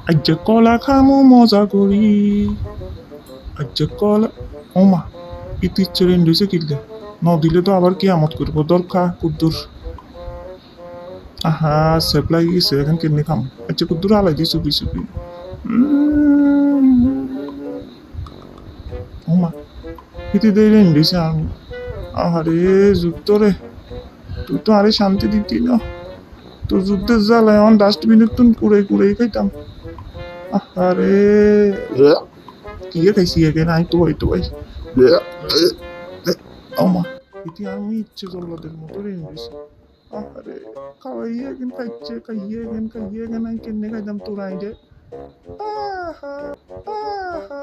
আজ্জে কলা খামো মজা করি, আজ্জে কলা। ওমা, ইতিচ্ছে রেন রয়েছে কিনলে, ন দিলে তো আবার কিয়ামত করবো দরকার কুদ্দুর। আহা, সেপলাই গেছে এখন কেমনি খাম। আচ্ছা কুদ্দুর আলাই দি চুপি চুপি। ওমা, ইতি দেই রেন রয়েছে আমি। আহারে যুদ্ধ রে, তুই তো আরে শান্তি দিতি না। তো যুদ্ধের জ্বালায় এখন ডাস্টবিনের তুন কুড়ে কুড়ে খাইতাম। আহারে কি খাইছি এগে নাই তো তো ভাই। ওমা, ইতি আমি ইচ্ছে জল্লাদের মতো রেন রয়েছে। আহারে খাওয়াইয়ে গেন খাইছে, খাইয়ে গেন খাইয়ে গেন, আমি কেমনে খাইতাম তোরা আইডে। আহা আহা।